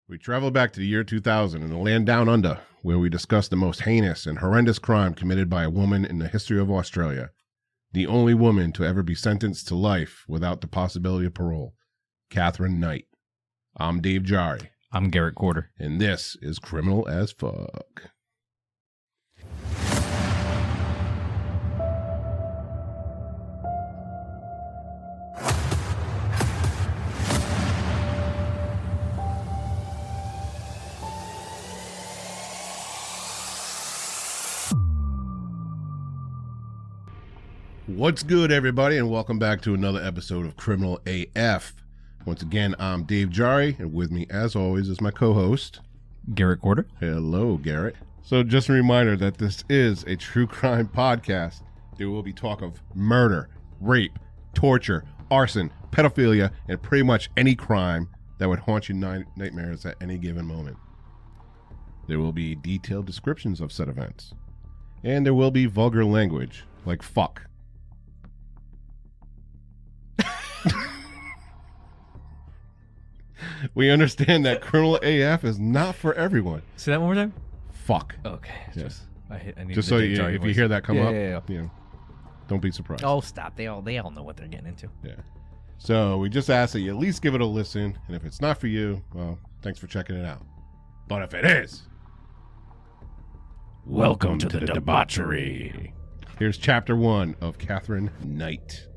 We travel back to the year 2000 in the land down under, where we discuss the most heinous and horrendous crime committed by a woman in the history of Australia. The only woman to ever be sentenced to life without the possibility of parole, Katherine Knight. I'm Dave Jarry. I'm Garrett Quarter. And this is Criminal as Fuck. What's good, everybody, and welcome back to another episode of Criminal AF. Once again, I'm Dave Jarry, and with me, as always, is my co-host, Garrett Quarter. Hello, Garrett. So just a reminder that this is a true crime podcast. There will be talk of murder, rape, torture, arson, pedophilia, and pretty much any crime that would haunt your nightmares at any given moment. There will be detailed descriptions of said events. And there will be vulgar language, like fuck. We understand that Criminal AF is not for everyone. Say that one more time? Fuck. Okay. Yes. I need Just so if you hear that come up, don't be surprised. Oh, stop. They all know what they're getting into. Yeah. So we just ask that you at least give it a listen. And if it's not for you, well, thanks for checking it out. But if it is, welcome to the debauchery. Here's chapter 1 of Katherine Knight.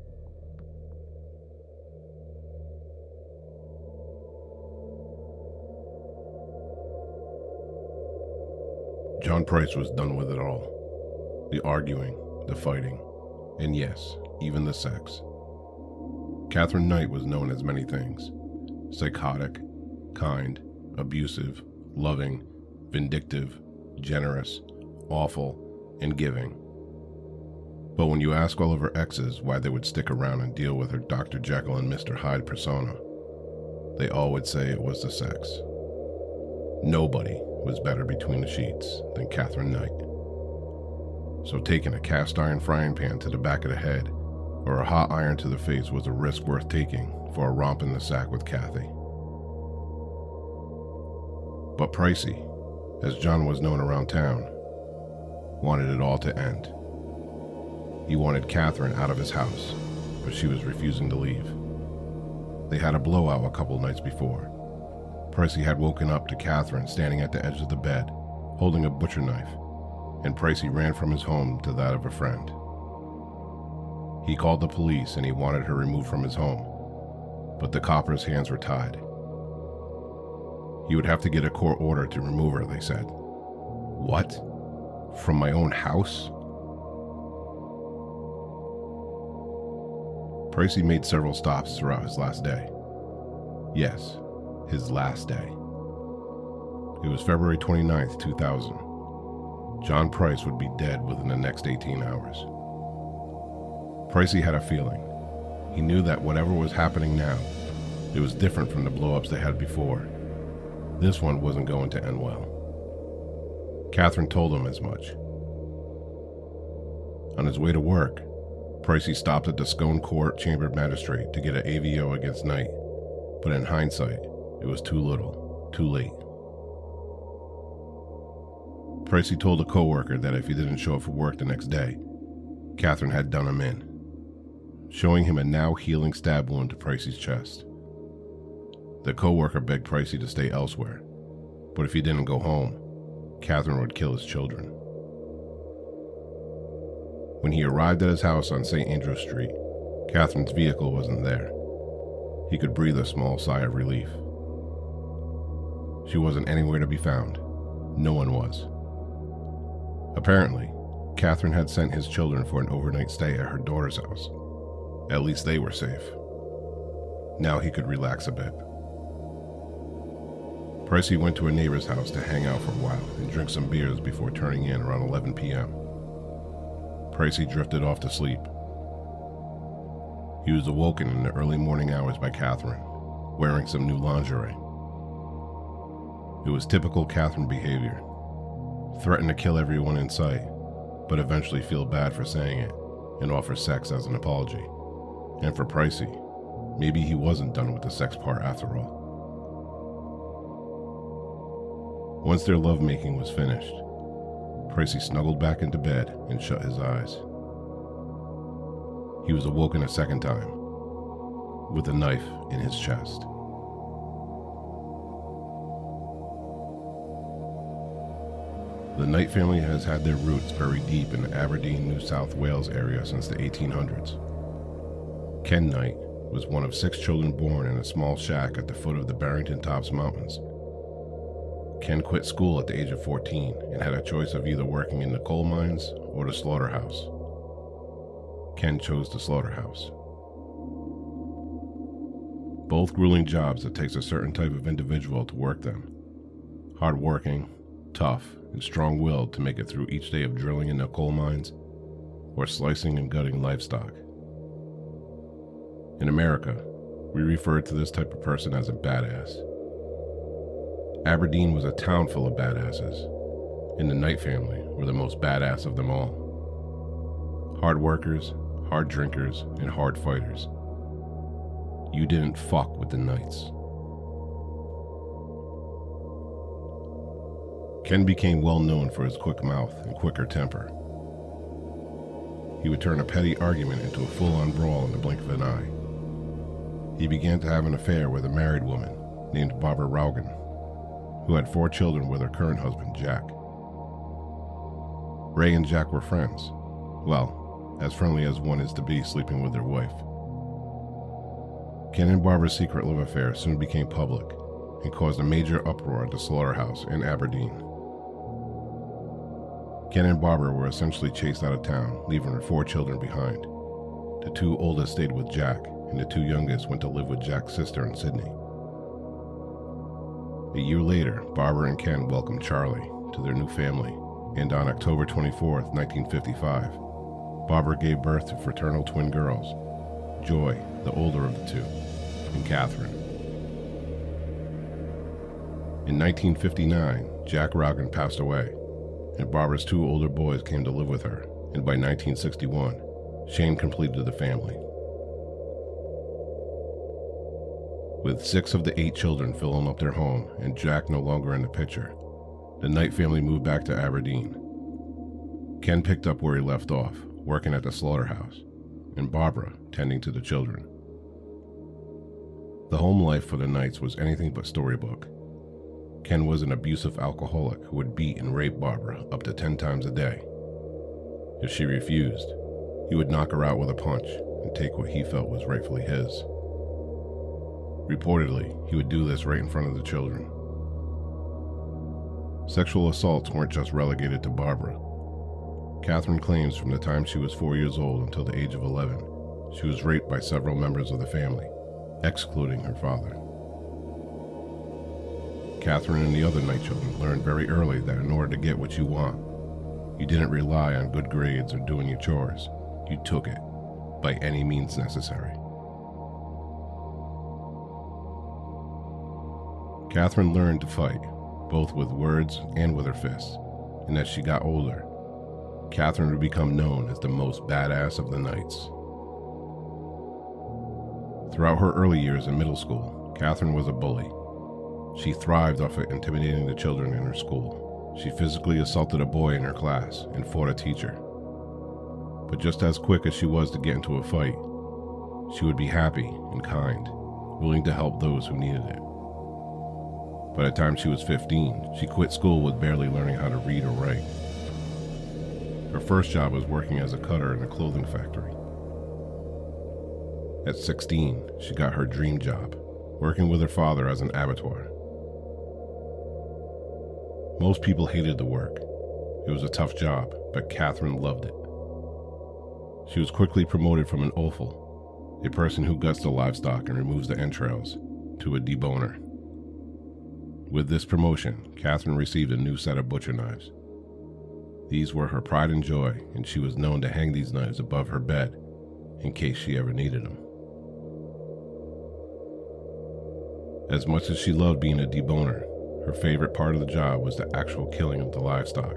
John Price was done with it all. The arguing, the fighting, and yes, even the sex. Katherine Knight was known as many things. Psychotic, kind, abusive, loving, vindictive, generous, awful, and giving. But when you ask all of her exes why they would stick around and deal with her Dr. Jekyll and Mr. Hyde persona, they all would say it was the sex. Nobody was better between the sheets than Katherine Knight. So taking a cast iron frying pan to the back of the head or a hot iron to the face was a risk worth taking for a romp in the sack with Kathy. But Pricey, as John was known around town, wanted it all to end. He wanted Katherine out of his house, but she was refusing to leave. They had a blowout a couple nights before. Pricey had woken up to Katherine standing at the edge of the bed, holding a butcher knife, and Pricey ran from his home to that of a friend. He called the police and he wanted her removed from his home, but the copper's hands were tied. He would have to get a court order to remove her, they said. What? From my own house? Pricey made several stops throughout his last day. Yes, his last day. It was February 29th, 2000. John Price would be dead within the next 18 hours. Pricey had a feeling. He knew that whatever was happening now, it was different from the blow-ups they had before. This one wasn't going to end well. Katherine told him as much. On his way to work, Pricey stopped at the Scone Court Chamber Magistrate to get an AVO against Knight, but in hindsight, it was too little, too late. Pricey told a co-worker that if he didn't show up for work the next day, Katherine had done him in, showing him a now healing stab wound to Pricey's chest. The co-worker begged Pricey to stay elsewhere, but if he didn't go home, Katherine would kill his children. When he arrived at his house on St. Andrew Street, Katherine's vehicle wasn't there. He could breathe a small sigh of relief. She wasn't anywhere to be found. No one was. Apparently, Katherine had sent his children for an overnight stay at her daughter's house. At least they were safe. Now he could relax a bit. Pricey went to a neighbor's house to hang out for a while and drink some beers before turning in around 11 p.m. Pricey drifted off to sleep. He was awoken in the early morning hours by Katherine, wearing some new lingerie. It was typical Katherine behavior. Threaten to kill everyone in sight, but eventually feel bad for saying it and offer sex as an apology. And for Pricey, maybe he wasn't done with the sex part after all. Once their lovemaking was finished, Pricey snuggled back into bed and shut his eyes. He was awoken a second time, with a knife in his chest. The Knight family has had their roots buried deep in the Aberdeen, New South Wales area since the 1800s. Ken Knight was one of 6 children born in a small shack at the foot of the Barrington Tops Mountains. Ken quit school at the age of 14 and had a choice of either working in the coal mines or the slaughterhouse. Ken chose the slaughterhouse. Both grueling jobs that takes a certain type of individual to work them. Hard-working, tough, and strong-willed to make it through each day of drilling in the coal mines or slicing and gutting livestock. In America, we refer to this type of person as a badass. Aberdeen was a town full of badasses, and the Knight family were the most badass of them all. Hard workers, hard drinkers, and hard fighters. You didn't fuck with the Knights. Ken became well known for his quick mouth and quicker temper. He would turn a petty argument into a full-on brawl in the blink of an eye. He began to have an affair with a married woman named Barbara Raugan, who had 4 children with her current husband, Jack. Ray and Jack were friends. Well, as friendly as one is to be sleeping with their wife. Ken and Barbara's secret love affair soon became public and caused a major uproar at the slaughterhouse in Aberdeen. Ken and Barbara were essentially chased out of town, leaving her 4 children behind. The 2 oldest stayed with Jack, and the 2 youngest went to live with Jack's sister in Sydney. A year later, Barbara and Ken welcomed Charlie to their new family, and on October 24, 1955, Barbara gave birth to fraternal twin girls, Joy, the older of the 2, and Katherine. In 1959, Jack Raugan passed away, and Barbara's 2 older boys came to live with her, and by 1961, Shane completed the family. With 6 of the 8 children filling up their home and Jack no longer in the picture, the Knight family moved back to Aberdeen. Ken picked up where he left off, working at the slaughterhouse, and Barbara tending to the children. The home life for the Knights was anything but storybook. Ken was an abusive alcoholic who would beat and rape Barbara up to 10 times a day. If she refused, he would knock her out with a punch and take what he felt was rightfully his. Reportedly, he would do this right in front of the children. Sexual assaults weren't just relegated to Barbara. Katherine claims from the time she was 4 years old until the age of 11, she was raped by several members of the family, excluding her father. Katherine and the other Knight children learned very early that in order to get what you want, you didn't rely on good grades or doing your chores. You took it, by any means necessary. Katherine learned to fight, both with words and with her fists, and as she got older, Katherine would become known as the most badass of the Knights. Throughout her early years in middle school, Katherine was a bully. She thrived off of intimidating the children in her school. She physically assaulted a boy in her class and fought a teacher. But just as quick as she was to get into a fight, she would be happy and kind, willing to help those who needed it. By the time she was 15, she quit school with barely learning how to read or write. Her first job was working as a cutter in a clothing factory. At 16, she got her dream job, working with her father as an abattoir. Most people hated the work. It was a tough job, but Katherine loved it. She was quickly promoted from an offal, a person who guts the livestock and removes the entrails, to a deboner. With this promotion, Katherine received a new set of butcher knives. These were her pride and joy, and she was known to hang these knives above her bed in case she ever needed them. As much as she loved being a deboner, her favorite part of the job was the actual killing of the livestock.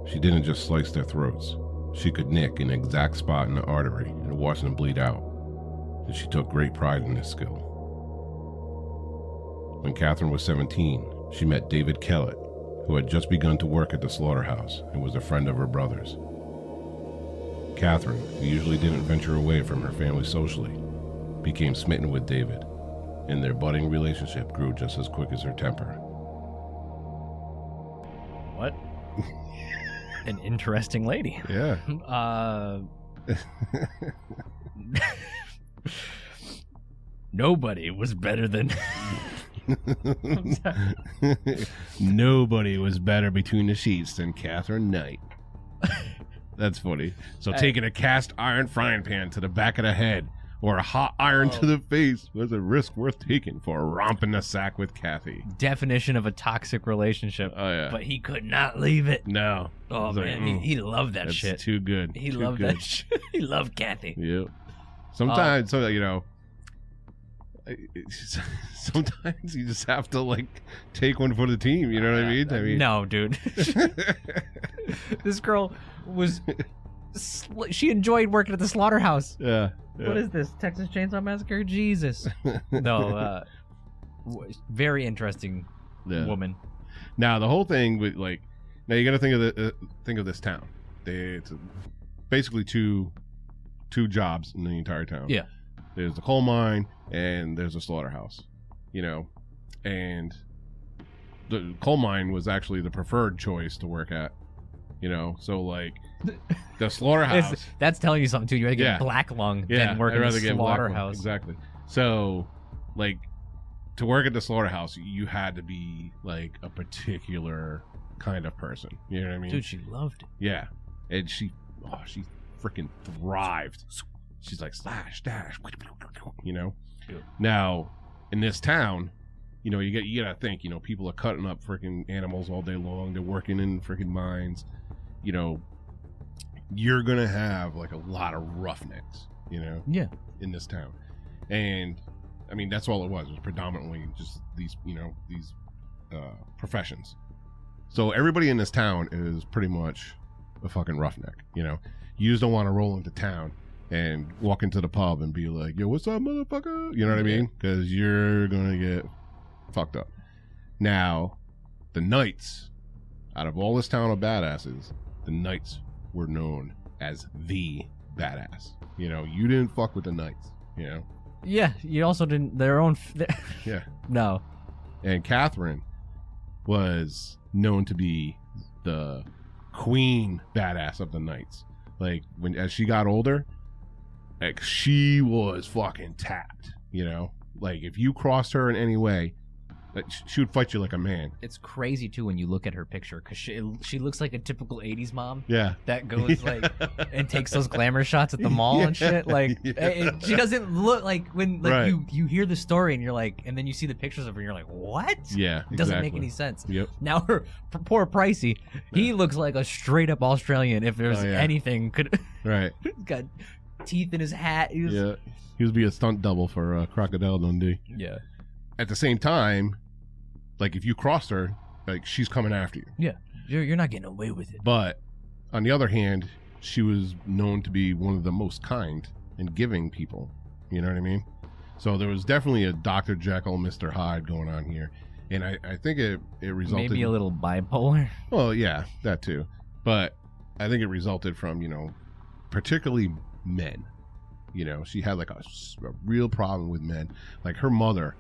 She didn't just slice their throats. She could nick an exact spot in the artery and watch them bleed out, and she took great pride in this skill. When Katherine was 17, she met David Kellett, who had just begun to work at the slaughterhouse and was a friend of her brother's. Katherine, who usually didn't venture away from her family socially, became smitten with David, and their budding relationship grew just as quick as her temper. What? An interesting lady. Yeah. Nobody was better than... Nobody was better between the sheets than Katherine Knight. That's funny. So taking a cast iron frying pan to the back of the head or a hot iron to the face was a risk worth taking for a romp in the sack with Kathy. Definition of a toxic relationship. Oh, yeah. But he could not leave it. No. Oh, man. Like, he loved that that's shit. too good. He too loved good. that shit. He loved Kathy. Yep. Sometimes, so, you know, sometimes you just have to, like, take one for the team. You know what I mean? No, dude. This girl was... She enjoyed working at the slaughterhouse. Yeah. What is this? Texas Chainsaw Massacre? Jesus. No, very interesting woman. Now the whole thing with now you got to think of this town. It's basically two jobs in the entire town. Yeah. There's the coal mine and there's a slaughterhouse. You know, and the coal mine was actually the preferred choice to work at. You know, so like the slaughterhouse. That's telling you something too. You rather get black lung than work in the slaughterhouse. Exactly. So, like, to work at the slaughterhouse, you had to be like a particular kind of person. You know what I mean? Dude, she loved it. Yeah, and she freaking thrived. She's like slash dash. You know. Yeah. Now, in this town, you know, you gotta think. You know, people are cutting up freaking animals all day long. They're working in freaking mines. You know, you're gonna have like a lot of roughnecks, you know, in this town. And I mean, that's all it was. It was predominantly just these, you know, these professions. So everybody in this town is pretty much a fucking roughneck, you know. You just don't want to roll into town and walk into the pub and be like, yo, what's up, motherfucker? You know what I mean? Because you're gonna get fucked up. Now, the Knights, out of all this town of badasses, the Knights were known as the badass. You know, you didn't fuck with the Knights, you know? Yeah, you also didn't, their own... Yeah. No. And Katherine was known to be the queen badass of the Knights. Like, as she got older, like, she was fucking tapped, you know? Like, if you crossed her in any way, like, she would fight you like a man. It's crazy too when you look at her picture because she looks like a typical 80s mom. Yeah. That goes like and takes those glamour shots at the mall and shit. Like she doesn't look like when like you hear the story and you're like, and then you see the pictures of her and you're like, what? Yeah. It doesn't make any sense. Yep. Now her poor Pricey, he looks like a straight up Australian if there's anything could. Right. He's got teeth in his hat. He would be a stunt double for Crocodile Dundee. Yeah. At the same time, like, if you crossed her, like, she's coming after you. Yeah, you're not getting away with it. But on the other hand, she was known to be one of the most kind and giving people. You know what I mean? So there was definitely a Dr. Jekyll, Mr. Hyde going on here. And I think it resulted... Maybe a little bipolar? Well, yeah, that too. But I think it resulted from, you know, particularly men. You know, she had like a real problem with men. Like, her mother,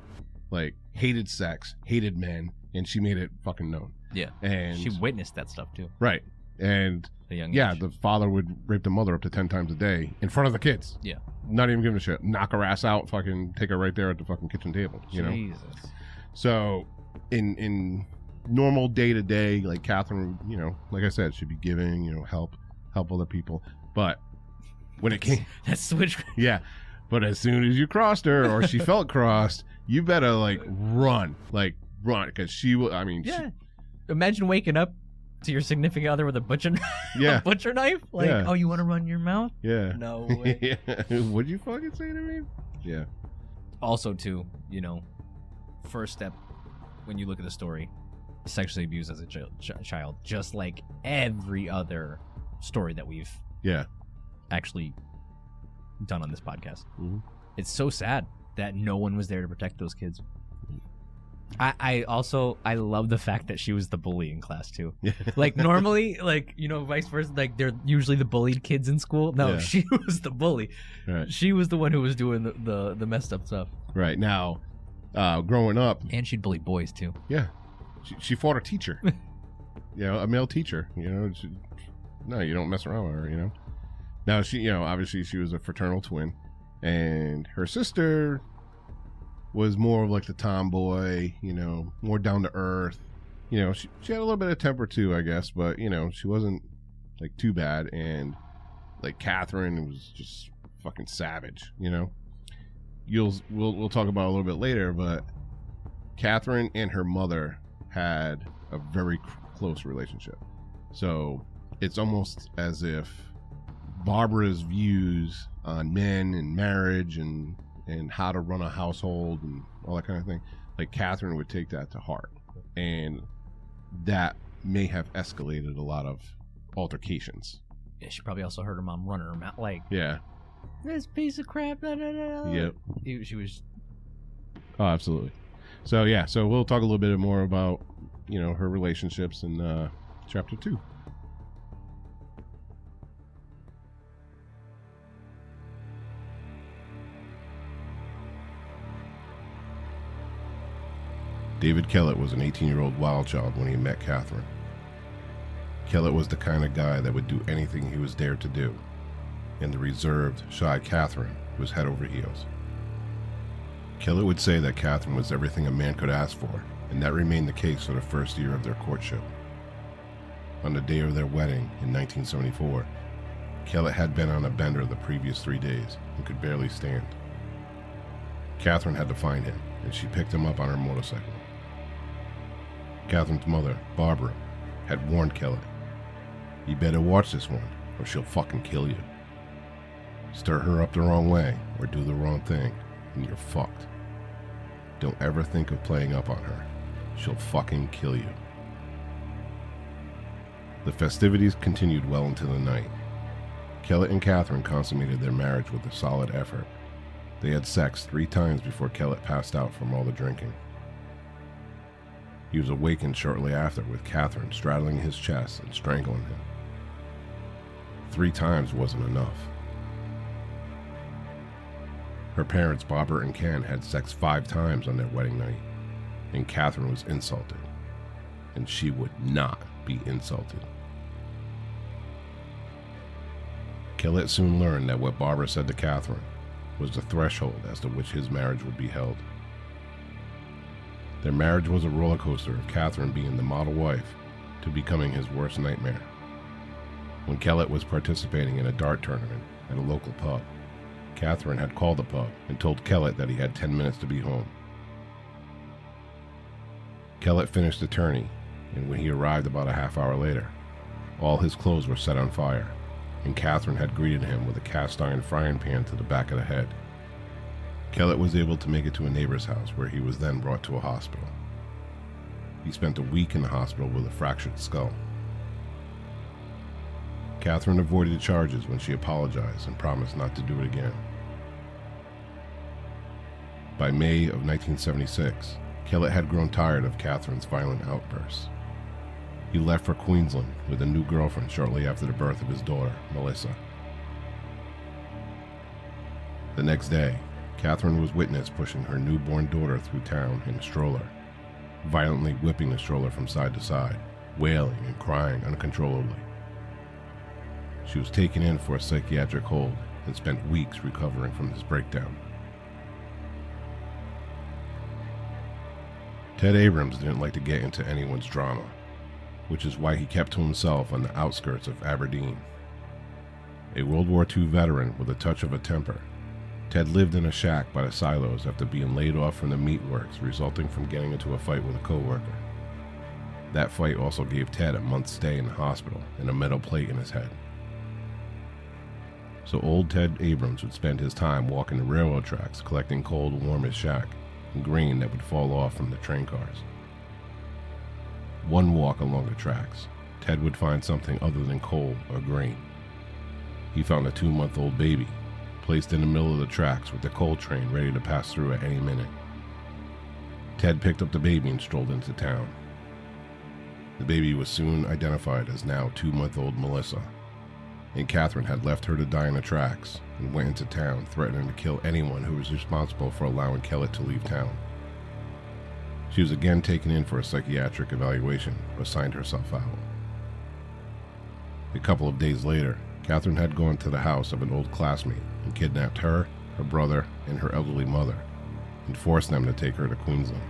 like, hated sex, hated men, and she made it fucking known. Yeah. And she witnessed that stuff too. Right. And the young age. age. The father would rape the mother up to 10 times a day in front of the kids. Yeah. Not even giving a shit. Knock her ass out, fucking take her right there at the fucking kitchen table. You know? Jesus. So in normal day to day, like, Katherine, you know, like I said, should be giving, you know, help other people. But when it came, that switch. Yeah. But as soon as you crossed her or she felt crossed, you better like run, because she will. I mean, yeah. Imagine waking up to your significant other with a butcher, a butcher knife. Like, oh, you want to run your mouth? Yeah. No way. What'd you fucking say to me? Yeah. Also, too, you know, first step when you look at the story, sexually abused as a child, just like every other story that we've actually done on this podcast. Mm-hmm. It's so sad that no one was there to protect those kids. I also love the fact that she was the bully in class too. Yeah. Like normally, like, you know, vice versa, like they're usually the bullied kids in school. No, Yeah. she was the bully. Right. She was the one who was doing the messed up stuff. Right. Now, growing up, And she'd bully boys too. yeah, she fought a teacher. You know, a male teacher. You know, no, you don't mess around with her. You know. Now she, you know, obviously she was a fraternal twin, and her sister was more of like the tomboy, you know, more down to earth. You know, she had a little bit of temper too, I guess, but you know, she wasn't like too bad. And like Katherine was just fucking savage. You know, we'll talk about it a little bit later, but Katherine and her mother had a very close relationship. So it's almost as if Barbara's views on men and marriage and how to run a household and all that kind of thing, like Katherine would take that to heart, and that may have escalated a lot of altercations. Yeah, she probably also heard her mom running her mouth like, Yeah. this piece of crap. Da, da, da, da. Yep. She was. Oh, absolutely. So yeah, so we'll talk a little bit more about, you know, her relationships in chapter 2. David Kellett was an 18-year-old wild child when he met Katherine. Kellett was the kind of guy that would do anything he was dared to do, and the reserved, shy Katherine was head over heels. Kellett would say that Katherine was everything a man could ask for, and that remained the case for the first year of their courtship. On the day of their wedding in 1974, Kellett had been on a bender the previous 3 days and could barely stand. Katherine had to find him, and she picked him up on her motorcycle. Katherine's mother, Barbara, had warned Kellett, "You better watch this one, or she'll fucking kill you. Stir her up the wrong way, or do the wrong thing, and you're fucked. Don't ever think of playing up on her. She'll fucking kill you." The festivities continued well into the night. Kellett and Katherine consummated their marriage with a solid effort. They had sex 3 times before Kellett passed out from all the drinking. He was awakened shortly after with Katherine straddling his chest and strangling him. 3 times wasn't enough. Her parents, Barbara and Ken, had sex 5 times on their wedding night, and Katherine was insulted, and she would not be insulted. Kellett soon learned that what Barbara said to Katherine was the threshold as to which his marriage would be held. Their marriage was a roller coaster of Katherine being the model wife to becoming his worst nightmare. When Kellett was participating in a dart tournament at a local pub, Katherine had called the pub and told Kellett that he had 10 minutes to be home. Kellett finished the tourney, and when he arrived about a half hour later, all his clothes were set on fire, and Katherine had greeted him with a cast-iron frying pan to the back of the head. Kellett was able to make it to a neighbor's house, where he was then brought to a hospital. He spent a week in the hospital with a fractured skull. Katherine avoided charges when she apologized and promised not to do it again. By May of 1976, Kellett had grown tired of Katherine's violent outbursts. He left for Queensland with a new girlfriend shortly after the birth of his daughter, Melissa. The next day, Katherine was witnessed pushing her newborn daughter through town in a stroller, violently whipping the stroller from side to side, wailing and crying uncontrollably. She was taken in for a psychiatric hold and spent weeks recovering from this breakdown. Ted Abrams didn't like to get into anyone's drama, which is why he kept to himself on the outskirts of Aberdeen. A World War II veteran with a touch of a temper, Ted lived in a shack by the silos after being laid off from the meat works resulting from getting into a fight with a coworker. That fight also gave Ted a month's stay in the hospital and a metal plate in his head. So old Ted Abrams would spend his time walking the railroad tracks collecting coal to warm his shack and grain that would fall off from the train cars. One walk along the tracks, Ted would find something other than coal or grain. He found a 2-month-old baby placed in the middle of the tracks with the coal train ready to pass through at any minute. Ted picked up the baby and strolled into town. The baby was soon identified as now 2-month-old Melissa, and Katherine had left her to die in the tracks and went into town threatening to kill anyone who was responsible for allowing Kellett to leave town. She was again taken in for a psychiatric evaluation, but signed herself out. A couple of days later, Katherine had gone to the house of an old classmate and kidnapped her, her brother, and her elderly mother, and forced them to take her to Queensland.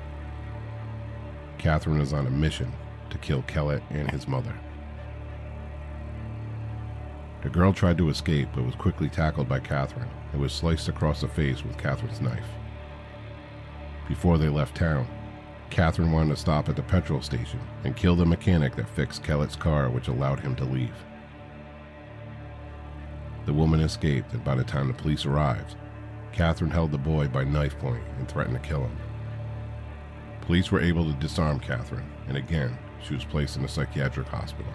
Katherine was on a mission to kill Kellett and his mother. The girl tried to escape, but was quickly tackled by Katherine and was sliced across the face with Katherine's knife. Before they left town, Katherine wanted to stop at the petrol station and kill the mechanic that fixed Kellett's car, which allowed him to leave. The woman escaped, and by the time the police arrived, Katherine held the boy by knife point and threatened to kill him. Police were able to disarm Katherine, and again, she was placed in a psychiatric hospital.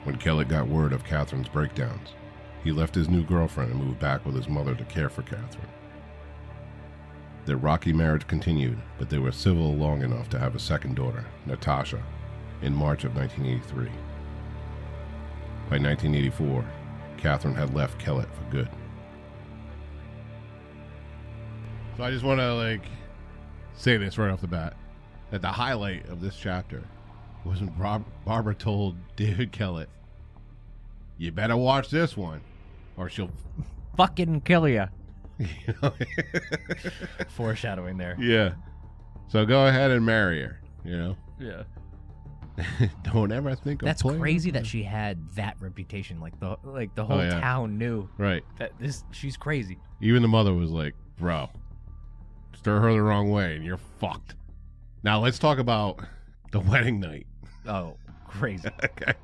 When Kellett got word of Katherine's breakdowns, he left his new girlfriend and moved back with his mother to care for Katherine. Their rocky marriage continued, but they were civil long enough to have a second daughter, Natasha, in March of 1983. By 1984, Katherine had left Kellett for good. So I just want to say this right off the bat, that the highlight of this chapter was when Barbara told David Kellett, "You better watch this one, or she'll fucking kill you." Foreshadowing there. Yeah. So go ahead and marry her. Yeah. Don't ever think of That's playing crazy with that her. she had that reputation. The whole yeah. town knew. Right. That she's crazy. Even the mother was like, "Bro, stir her the wrong way and you're fucked." Now let's talk about the wedding night. Oh, crazy. Okay.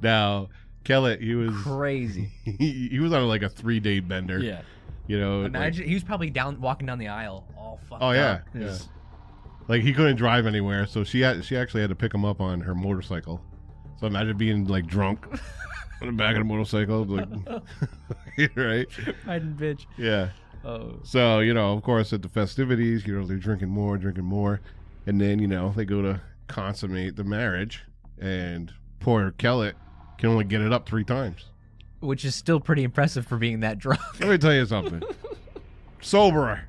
Now, Kellett, he was crazy. he was on a 3-day bender. Yeah. Imagine he was probably walking down the aisle all fucked Oh yeah. up. Yeah. He couldn't drive anywhere, so she actually had to pick him up on her motorcycle. So imagine being drunk on the back of the motorcycle, right? Riding bitch. Yeah. Oh. So of course, at the festivities, they're drinking more, and then they go to consummate the marriage, and poor Kellett can only get it up 3 times. Which is still pretty impressive for being that drunk. Let me tell you something. Soberer.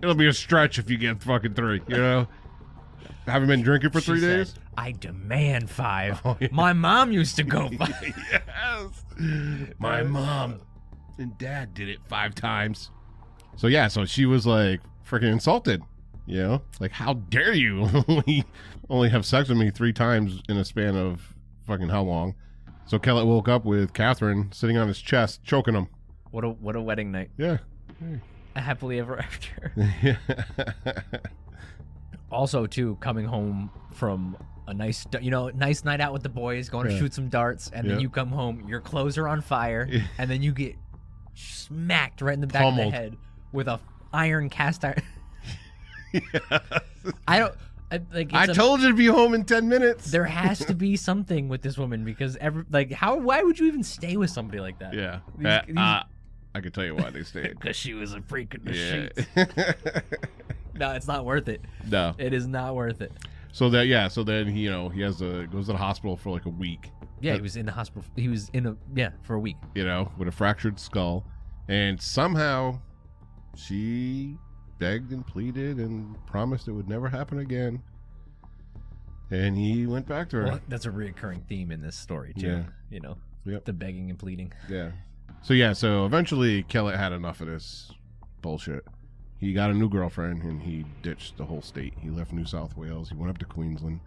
It'll be a stretch if you get fucking 3, Haven't been drinking for 3 She days? said, "I demand 5. Oh, yeah. My mom used to go 5. Yes. My mom and dad did it 5 times. So yeah, so she was freaking insulted. How dare you only have sex with me 3 times in a span of fucking how long? So Kellett woke up with Katherine sitting on his chest, choking him. What a wedding night. Yeah. A happily ever after. Yeah. Also, too, coming home from a nice night out with the boys, going to shoot some darts, and then you come home, your clothes are on fire, and then you get smacked right in the back of the head with a cast iron. Yeah. I told you to be home in 10 minutes. There has to be something with this woman because why would you even stay with somebody like that? Yeah. I can tell you why they stayed. Because she was a freak in the sheets. No, it's not worth it. No. It is not worth it. So then he goes to the hospital for a week. Yeah, he was in the hospital. He was for a week. With a fractured skull, and somehow she begged and pleaded and promised it would never happen again. And he went back to her. Well, that's a reoccurring theme in this story too. Yeah. Yep. The begging and pleading. Yeah. So eventually Kellett had enough of this bullshit. He got a new girlfriend and he ditched the whole state. He left New South Wales. He went up to Queensland.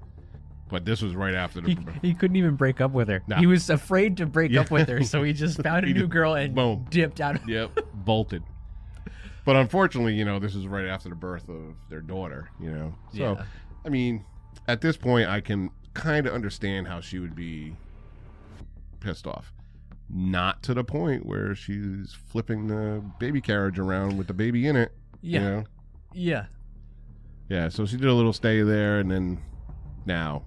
But this was right after the... He couldn't even break up with her. Nah. He was afraid to break up with her, so he just found a new girl and dipped out. Yep, bolted. But unfortunately, this is right after the birth of their daughter, So, I mean, at this point, I can kind of understand how she would be pissed off. Not to the point where she's flipping the baby carriage around with the baby in it. Yeah. Yeah, so she did a little stay there, and then now,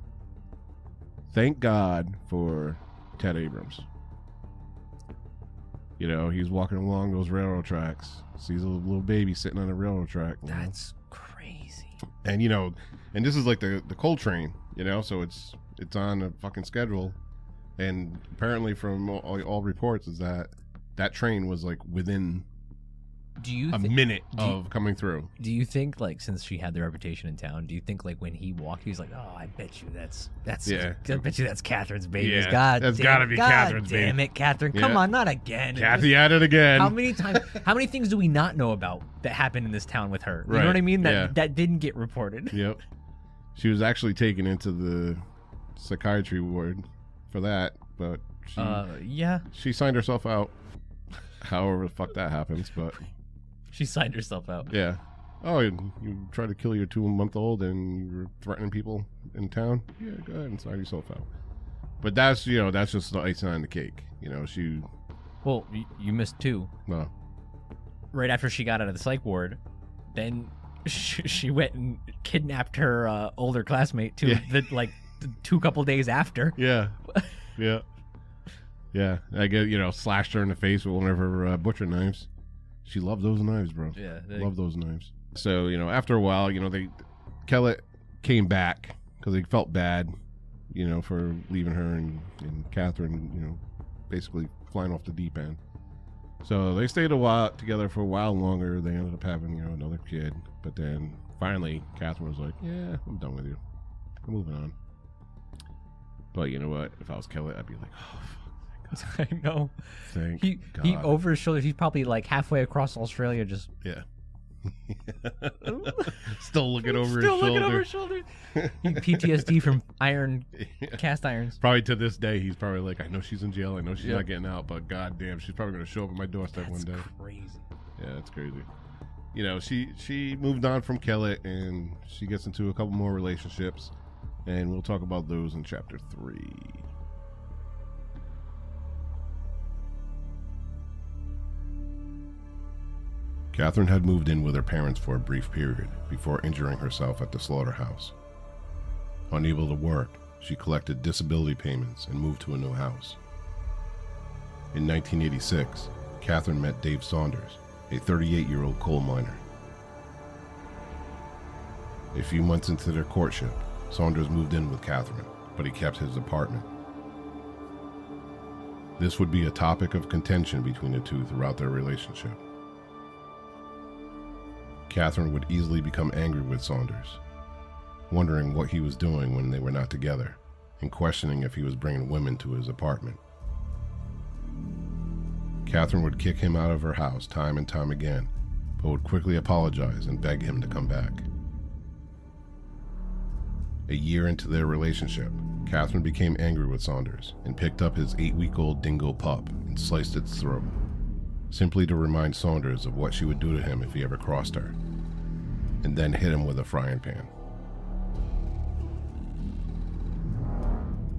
thank God for Ted Abrams. He's walking along those railroad tracks, sees a little baby sitting on a railroad track. That's crazy. And, you know, and this is like the coal train, you know, so it's on a fucking schedule. And apparently from all reports is that train was like within a minute of coming through. Do you think, like, since she had the reputation in town, do you think, like, when he walked, he was like, "Oh, I bet you that's I bet you that's Catherine's baby." Yeah, God, that's gotta be Catherine's baby. Damn it, Catherine! Yeah. Come on, not again. Kathy at it again. How many times? How many things do we not know about that happened in this town with her? You know what I mean? That didn't get reported. Yep. She was actually taken into the psychiatry ward for that, but she signed herself out. However the fuck that happens, but she signed herself out. Yeah. Oh, you tried to kill your 2-month-old and you were threatening people in town? Yeah, go ahead and sign yourself out. But that's, you know, that's just the icing on the cake. You know, she... Well, you missed two. No. Right after she got out of the psych ward, then she went and kidnapped her older classmate too, like 2 couple days after. Yeah. Yeah. Yeah. I get, you know, slashed her in the face with one of her butcher knives. She loved those knives, bro. Yeah. Love those knives. So, you know, after a while, you know, Kellett came back because they felt bad, you know, for leaving her and Katherine, you know, basically flying off the deep end. So they stayed together for a while longer. They ended up having, you know, another kid. But then finally, Katherine was like, "Yeah, I'm done with you. I'm moving on." But you know what? If I was Kellett, I'd be like, "Oh, fuck. I know. Thank God. He over his shoulders. He's probably like halfway across Australia, just still looking over his shoulder. PTSD from cast irons. Probably to this day, he's probably like, "I know she's in jail. I know she's not getting out, but goddamn, she's probably gonna show up at my doorstep one day." Crazy. Yeah, that's crazy. You know, she moved on from Kellett and she gets into a couple more relationships, and we'll talk about those in chapter 3. Katherine had moved in with her parents for a brief period before injuring herself at the slaughterhouse. Unable to work, she collected disability payments and moved to a new house. In 1986, Katherine met Dave Saunders, a 38-year-old coal miner. A few months into their courtship, Saunders moved in with Katherine, but he kept his apartment. This would be a topic of contention between the two throughout their relationship. Katherine would easily become angry with Saunders, wondering what he was doing when they were not together, and questioning if he was bringing women to his apartment. Katherine would kick him out of her house time and time again, but would quickly apologize and beg him to come back. A year into their relationship, Katherine became angry with Saunders and picked up his 8-week-old dingo pup and sliced its throat, simply to remind Saunders of what she would do to him if he ever crossed her, and then hit him with a frying pan.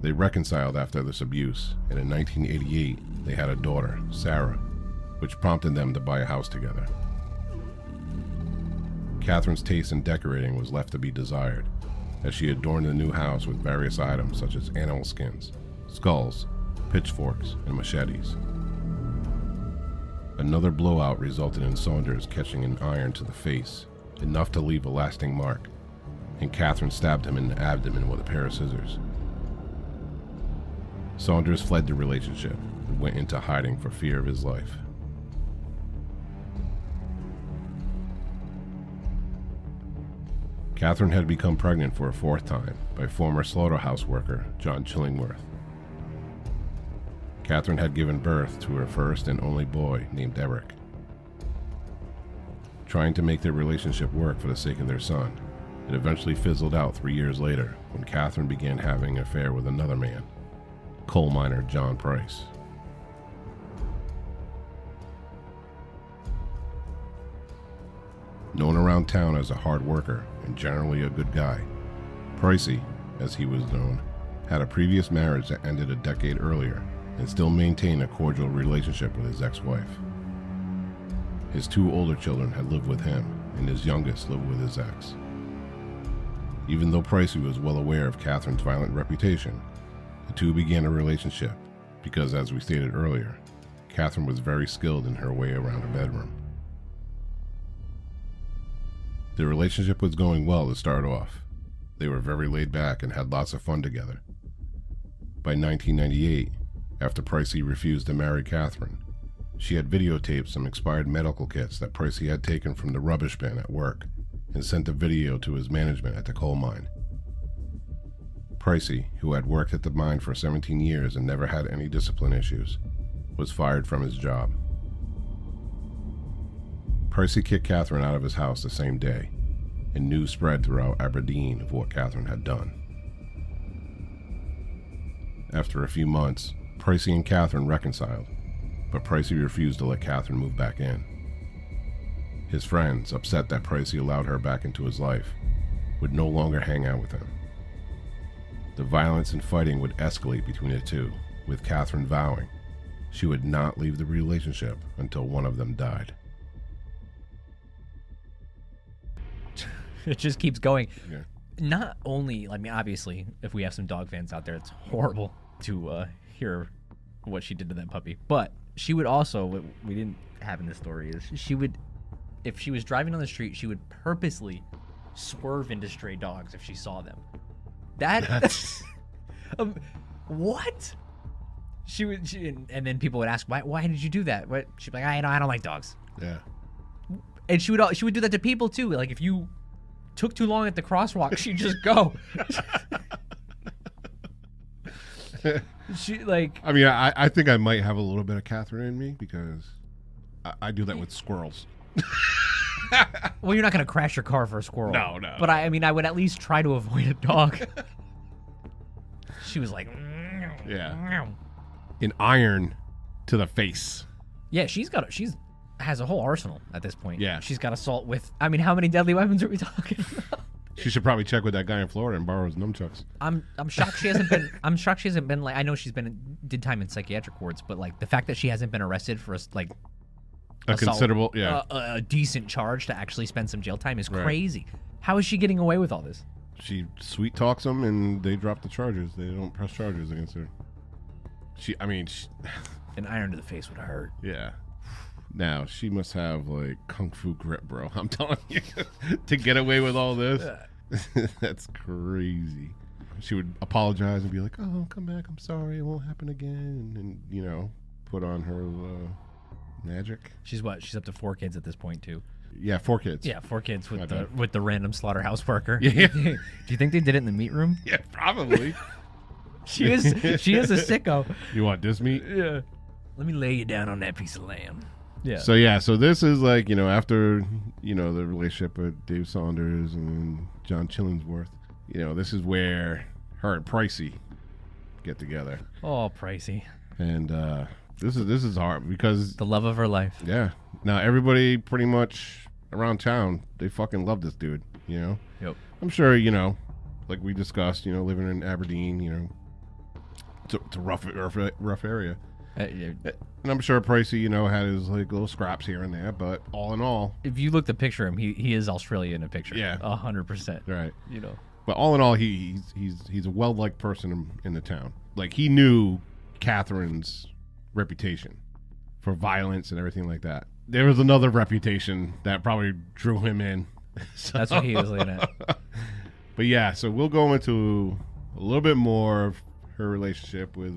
They reconciled after this abuse, and in 1988, they had a daughter, Sarah, which prompted them to buy a house together. Katherine's taste in decorating was left to be desired, as she adorned the new house with various items such as animal skins, skulls, pitchforks, and machetes. Another blowout resulted in Saunders catching an iron to the face, enough to leave a lasting mark, and Katherine stabbed him in the abdomen with a pair of scissors. Saunders fled the relationship and went into hiding for fear of his life. Katherine had become pregnant for a 4th time by former slaughterhouse worker John Chillingworth. Katherine had given birth to her first and only boy named Eric. Trying to make their relationship work for the sake of their son, it eventually fizzled out 3 years later when Katherine began having an affair with another man, coal miner John Price. Known around town as a hard worker and generally a good guy, Pricey, as he was known, had a previous marriage that ended a decade earlier and still maintained a cordial relationship with his ex-wife. His 2 older children had lived with him, and his youngest lived with his ex. Even though Pricey was well aware of Katherine's violent reputation, the two began a relationship because, as we stated earlier, Katherine was very skilled in her way around a bedroom. Their relationship was going well to start off. They were very laid back and had lots of fun together. By 1998, after Pricey refused to marry Katherine, she had videotaped some expired medical kits that Pricey had taken from the rubbish bin at work and sent a video to his management at the coal mine. Pricey, who had worked at the mine for 17 years and never had any discipline issues, was fired from his job. Pricey kicked Katherine out of his house the same day, and news spread throughout Aberdeen of what Katherine had done. After a few months, Pricey and Katherine reconciled, but Pricey refused to let Katherine move back in. His friends, upset that Pricey allowed her back into his life, would no longer hang out with him. The violence and fighting would escalate between the two, with Katherine vowing she would not leave the relationship until one of them died. It just keeps going. Yeah. Not only, I mean, obviously, if we have some dog fans out there, it's horrible to hear what she did to that puppy. But she would also, what we didn't have in this story is she would, if she was driving on the street, she would purposely swerve into stray dogs if she saw them. That's what? And then people would ask, why did you do that? What? She'd be like, I don't like dogs. Yeah. And she would do that to people too. Like if you took too long at the crosswalk, she'd just go. I mean, I think I might have a little bit of Katherine in me because I do that with squirrels. Well, you're not going to crash your car for a squirrel. No. But I mean, I would at least try to avoid a dog. She was like, yeah, an iron to the face. Yeah, she's has a whole arsenal at this point. Yeah, she's got assault with. I mean, how many deadly weapons are we talking about? She should probably check with that guy in Florida and borrow his nunchucks. I'm shocked she hasn't been. I'm shocked she hasn't been like. I know she's did time in psychiatric wards, but like the fact that she hasn't been arrested for like a considerable, a decent charge to actually spend some jail time is crazy. Right. How is she getting away with all this? She sweet talks them and they drop the charges. They don't press charges against her. An iron to the face would hurt. Yeah. Now she must have like kung fu grip, bro. I'm telling you, to get away with all this. That's crazy. She would apologize and be like, "Oh, come back. I'm sorry. It won't happen again." And put on her magic. She's up to 4 kids at this point too. Yeah, 4 kids. Yeah, 4 kids with the random slaughterhouse worker. Yeah. Do you think they did it in the meat room? Yeah, probably. She is a sicko. You want this meat? Yeah. Let me lay you down on that piece of lamb. Yeah. So this is like, after, the relationship with Dave Saunders and John Chillingsworth, this is where her and Pricey get together. Oh, Pricey. And this is hard because the love of her life. Yeah. Now everybody pretty much around town, they fucking love this dude, Yep. I'm sure, like we discussed, living in Aberdeen, it's a rough area. And I'm sure Pricey, had his like little scraps here and there, but all in all, if you look to picture him, he is Australian in a picture. Yeah, 100%. Right. But all in all, he's a well-liked person in the town. Like he knew Katherine's reputation for violence and everything like that. There was another reputation that probably drew him in. So. That's what he was looking at. But yeah, so we'll go into a little bit more of her relationship with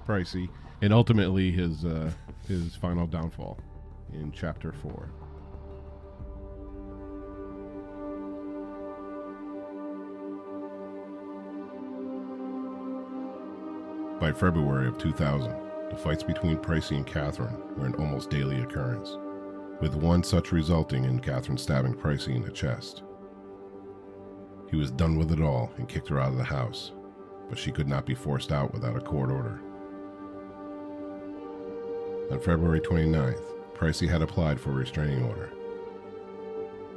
Pricey. And ultimately, his final downfall in Chapter 4. By February of 2000, the fights between Pricey and Katherine were an almost daily occurrence, with one such resulting in Katherine stabbing Pricey in the chest. He was done with it all and kicked her out of the house, but she could not be forced out without a court order. On February 29th, Pricey had applied for a restraining order.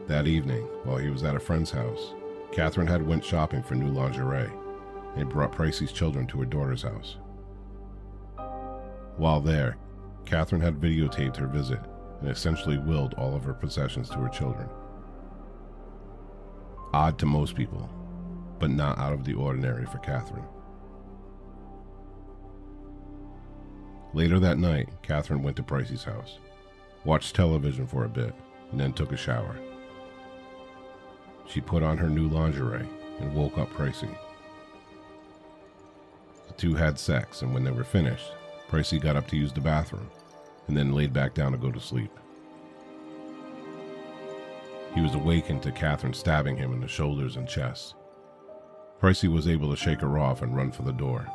That evening, while he was at a friend's house, Katherine had went shopping for new lingerie and brought Pricey's children to her daughter's house. While there, Katherine had videotaped her visit and essentially willed all of her possessions to her children. Odd to most people, but not out of the ordinary for Katherine. Later that night, Katherine went to Pricey's house, watched television for a bit, and then took a shower. She put on her new lingerie and woke up Pricey. The two had sex, and when they were finished, Pricey got up to use the bathroom and then laid back down to go to sleep. He was awakened to Katherine stabbing him in the shoulders and chest. Pricey was able to shake her off and run for the door.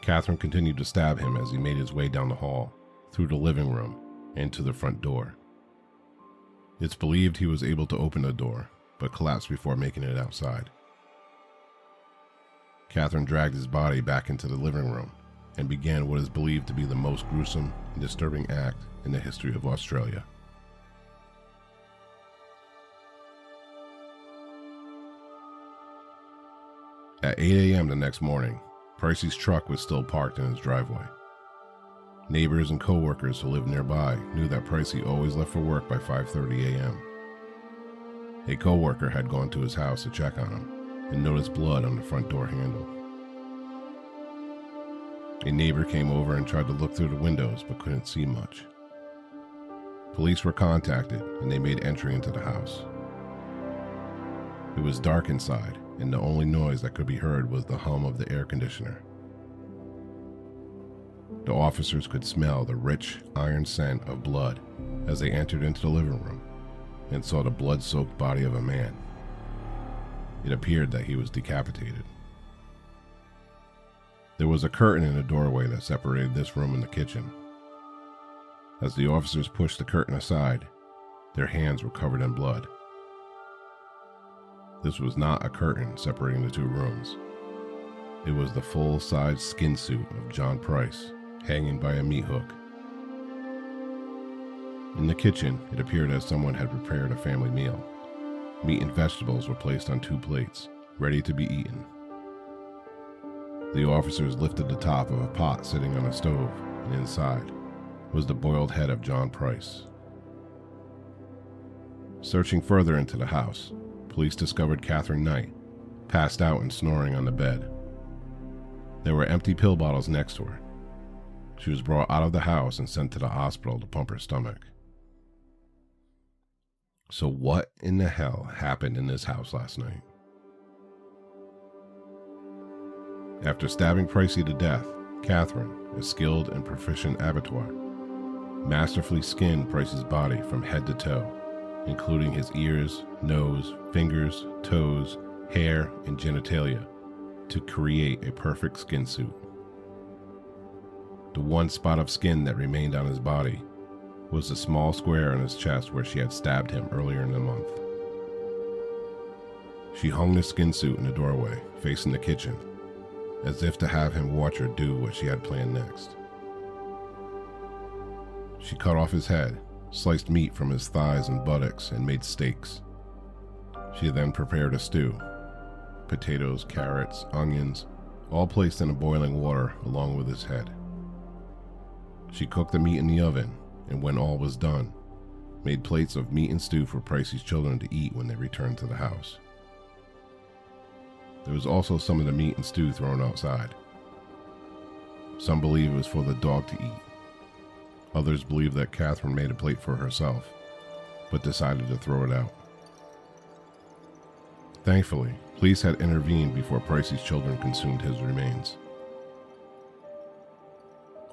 Katherine continued to stab him as he made his way down the hall, through the living room, and to the front door. It's believed he was able to open the door, but collapsed before making it outside. Katherine dragged his body back into the living room and began what is believed to be the most gruesome and disturbing act in the history of Australia. At 8 a.m. the next morning, Pricey's truck was still parked in his driveway. Neighbors and co-workers who lived nearby knew that Pricey always left for work by 5:30 a.m. A co-worker had gone to his house to check on him and noticed blood on the front door handle. A neighbor came over and tried to look through the windows but couldn't see much. Police were contacted and they made entry into the house. It was dark inside, and the only noise that could be heard was the hum of the air conditioner. The officers could smell the rich, iron scent of blood as they entered into the living room and saw the blood-soaked body of a man. It appeared that he was decapitated. There was a curtain in the doorway that separated this room and the kitchen. As the officers pushed the curtain aside, their hands were covered in blood. This was not a curtain separating the two rooms. It was the full-size skin suit of John Price, hanging by a meat hook. In the kitchen, it appeared as someone had prepared a family meal. Meat and vegetables were placed on 2 plates, ready to be eaten. The officers lifted the top of a pot sitting on a stove, and inside was the boiled head of John Price. Searching further into the house, police discovered Katherine Knight, passed out and snoring on the bed. There were empty pill bottles next to her. She was brought out of the house and sent to the hospital to pump her stomach. So what in the hell happened in this house last night? After stabbing Pricey to death, Katherine, a skilled and proficient abattoir, masterfully skinned Price's body from head to toe, including his ears, nose, fingers, toes, hair, and genitalia, to create a perfect skin suit. The one spot of skin that remained on his body was the small square on his chest where she had stabbed him earlier in the month. She hung the skin suit in the doorway, facing the kitchen, as if to have him watch her do what she had planned next. She cut off his head, sliced meat from his thighs and buttocks, and made steaks. She then prepared a stew. Potatoes, carrots, onions, all placed in a boiling water along with his head. She cooked the meat in the oven, and when all was done, made plates of meat and stew for Pricey's children to eat when they returned to the house. There was also some of the meat and stew thrown outside. Some believe it was for the dog to eat. Others believe that Katherine made a plate for herself, but decided to throw it out. Thankfully, police had intervened before Pricey's children consumed his remains.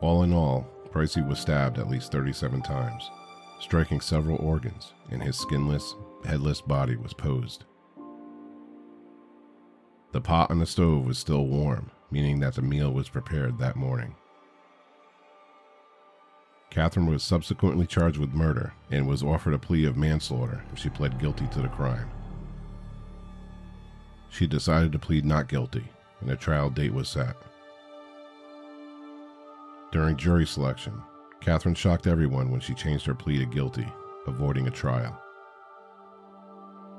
All in all, Pricey was stabbed at least 37 times, striking several organs, and his skinless, headless body was posed. The pot on the stove was still warm, meaning that the meal was prepared that morning. Katherine was subsequently charged with murder and was offered a plea of manslaughter if she pled guilty to the crime. She decided to plead not guilty, and a trial date was set. During jury selection, Katherine shocked everyone when she changed her plea to guilty, avoiding a trial.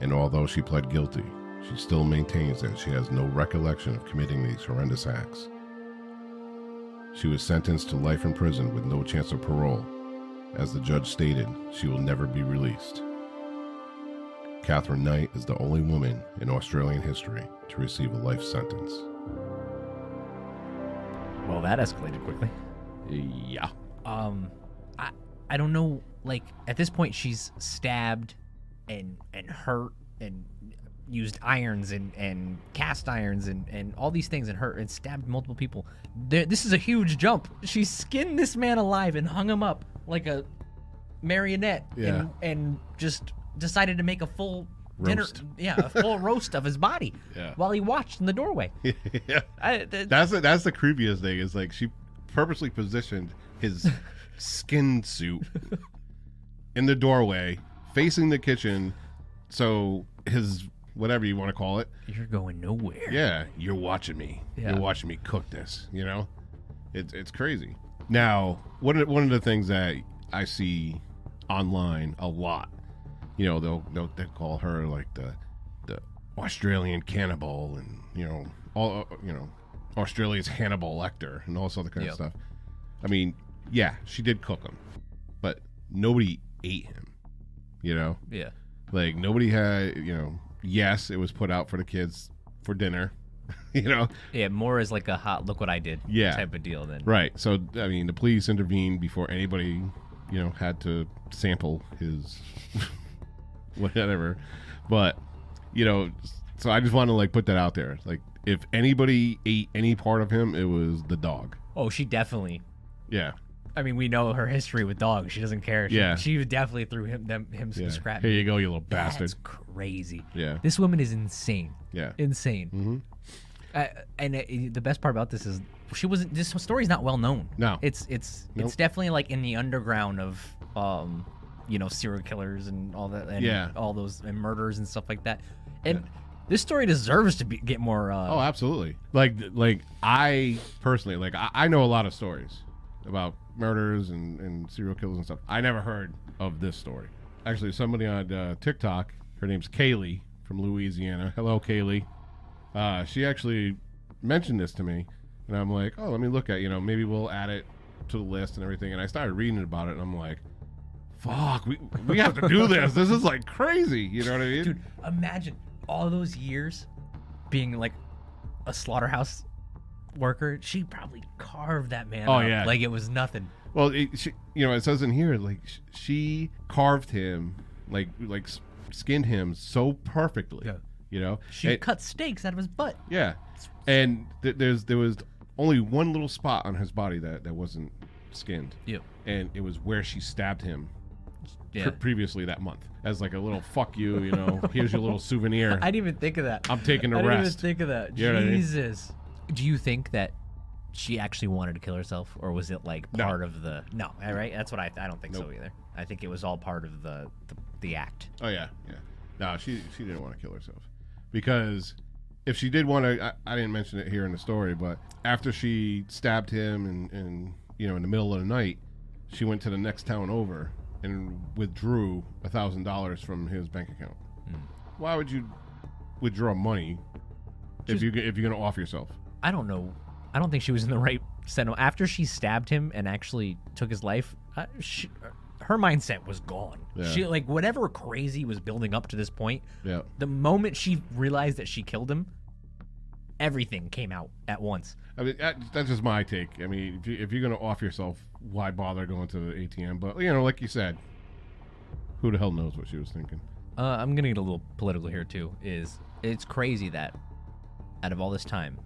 And although she pled guilty, she still maintains that she has no recollection of committing these horrendous acts. She was sentenced to life in prison with no chance of parole. As the judge stated, she will never be released. Katherine Knight is the only woman in Australian history to receive a life sentence. Well, that escalated quickly. Yeah. I don't know, like, at this point she's stabbed and hurt used irons and cast irons and all these things and stabbed multiple people. This is a huge jump. She skinned this man alive and hung him up like a marionette and just decided to make a full roast. A full roast of his body while he watched in the doorway. That's the creepiest thing is like she purposely positioned his skin suit in the doorway facing the kitchen, so his whatever you want to call it, you're going nowhere. Yeah, you're watching me. You're watching me cook this. You know, it's crazy. Now, one of the things that I see online a lot, you know, they'll call her like the Australian cannibal, and Australia's Hannibal Lecter and all this other kind of stuff. I mean, yeah, she did cook him, but nobody ate him. You know, like nobody had, yes, it was put out for the kids for dinner, more as like a hot look what I did type of deal then. Right. So I mean, the police intervened before anybody had to sample his whatever, but so I just want to like put that out there, like if anybody ate any part of him, it was the dog. Oh, she definitely I mean, we know her history with dogs. She doesn't care. She definitely threw him some scrap. Here you go, you little bastard. That's crazy. Yeah. This woman is insane. Yeah. Insane. And the best part about this is this story's not well known. No. It's definitely like in the underground of serial killers and all that, and all those and murders and stuff like that. And this story deserves to get more oh, absolutely. Like I personally, like I know a lot of stories about murders and serial killers and stuff. I never heard of this story. Actually, somebody on TikTok, her name's Kaylee from Louisiana. Hello, Kaylee. She actually mentioned this to me, and I'm like, oh, let me look at, maybe we'll add it to the list and everything. And I started reading about it, and I'm like, fuck, we have to do this. This is like crazy. You know what I mean? Dude, imagine all those years being like a slaughterhouse worker. She probably carved that man up like it was nothing. Well, it says in here, like she carved him, like skinned him so perfectly. She cut steaks out of his butt. Yeah, and there was only one little spot on his body that wasn't skinned. Yep. And it was where she stabbed him previously that month as like a little fuck you. Here's your little souvenir. I didn't even think of that. I'm taking a rest. I didn't even think of that. You know Jesus. What I mean? Do you think that she actually wanted to kill herself, or was it like part of the? No, right? That's what I don't think so either. I think it was all part of the act. Oh yeah. No, she didn't want to kill herself, because if she did want to, I didn't mention it here in the story, but after she stabbed him and in the middle of the night, she went to the next town over and withdrew $1,000 from his bank account. Why would you withdraw money if you're going to off yourself? I don't know. I don't think she was in the right sentiment. After she stabbed him and actually took his life, her mindset was gone. Yeah. She whatever crazy was building up to this point. Yeah. The moment she realized that she killed him, everything came out at once. I mean, that's just my take. I mean, if you're going to off yourself, why bother going to the ATM? But like you said, who the hell knows what she was thinking? I'm going to get a little political here too. It's crazy that out of all this time,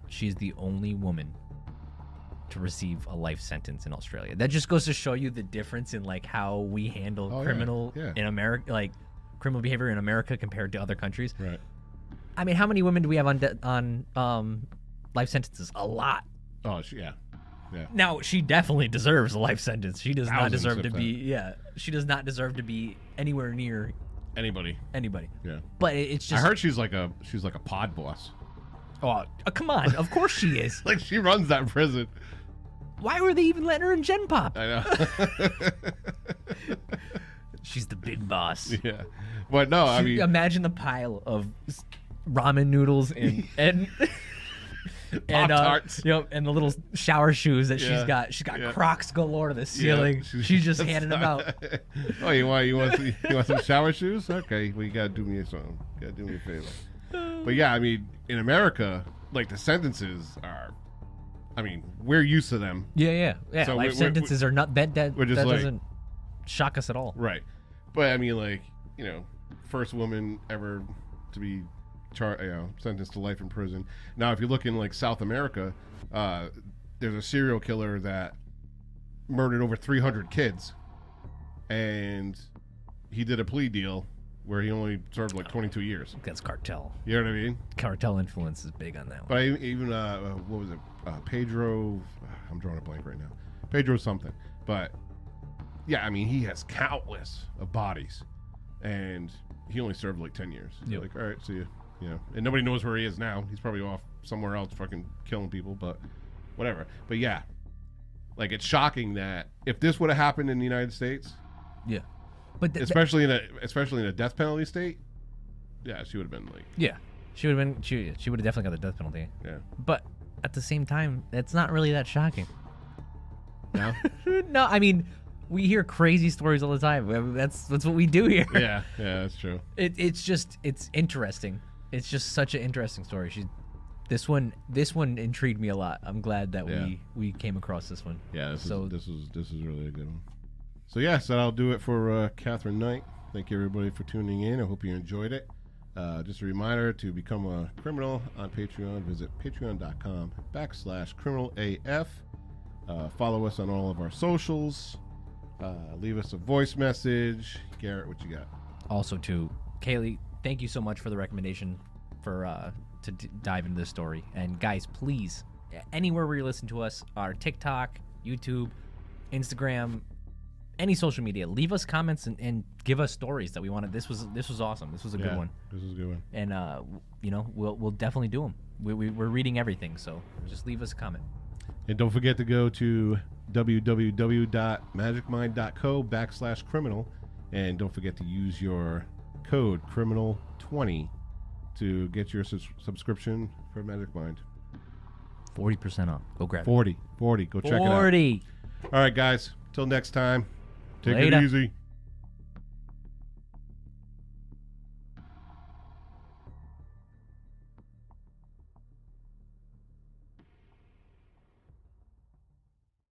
she's the only woman to receive a life sentence in Australia. That just goes to show you the difference in like how we handle criminal in America, like criminal behavior in America compared to other countries. Right. I mean, how many women do we have on life sentences? A lot. Oh, yeah. Now she definitely deserves a life sentence. She does not deserve to be. Yeah. She does not deserve to be anywhere near anybody. Yeah. But it's just. I heard she's like a pod boss. Oh, come on! Of course she is. Like she runs that prison. Why were they even letting her in Gen Pop? I know. She's the big boss. Yeah, but no, I mean, imagine the pile of ramen noodles and Pop-Tarts. And the little shower shoes that she's got. She's got Crocs galore to the ceiling. She's just handing them out. Oh, you want some shower shoes? Okay, well you gotta do me something. You gotta do me a favor. But yeah, I mean, in America, like the sentences are, I mean, we're used to them. Yeah. So life sentences are not that doesn't shock us at all. Right. But I mean, like, first woman ever to be sentenced to life in prison. Now, if you look in like South America, there's a serial killer that murdered over 300 kids, and he did a plea deal where he only served like 22 years. That's cartel. You know what I mean? Cartel influence is big on that one. But even what was it? Pedro. I'm drawing a blank right now. Pedro something. But yeah, I mean, he has countless of bodies, and he only served like 10 years. Yep. Like, all right, see you. You know, and nobody knows where he is now. He's probably off somewhere else, fucking killing people. But whatever. But yeah, like it's shocking that if this would have happened in the United States, yeah, but especially in a death penalty state, yeah, she would have been like, yeah, she would have definitely got the death penalty. Yeah, but at the same time, it's not really that shocking. No, no, I mean, we hear crazy stories all the time. I mean, that's what we do here. Yeah, that's true. It's interesting. It's just such an interesting story. This one intrigued me a lot. I'm glad that we came across this one. Yeah, this is really a good one. So yeah, so I'll do it for Katherine Knight. Thank you everybody for tuning in. I hope you enjoyed it. Just a reminder to become a criminal on Patreon. Visit patreon.com/criminalaf. Follow us on all of our socials. Leave us a voice message. Garrett, what you got? Also, too, Kaylee, thank you so much for the recommendation for to dive into this story. And guys, please, anywhere where you listen to us, our TikTok, YouTube, Instagram, any social media, leave us comments and give us stories that we wanted. This was awesome. This was a good one. This was a good one. And we'll definitely do them. We're reading everything, so just leave us a comment. And don't forget to go to www.magicmind.co/criminal, and don't forget to use your code criminal20 to get your subscription for Magic Mind. 40% off. Go grab it. 40. Go check it out. 40. All right, guys. Till next time. Take Later. it easy.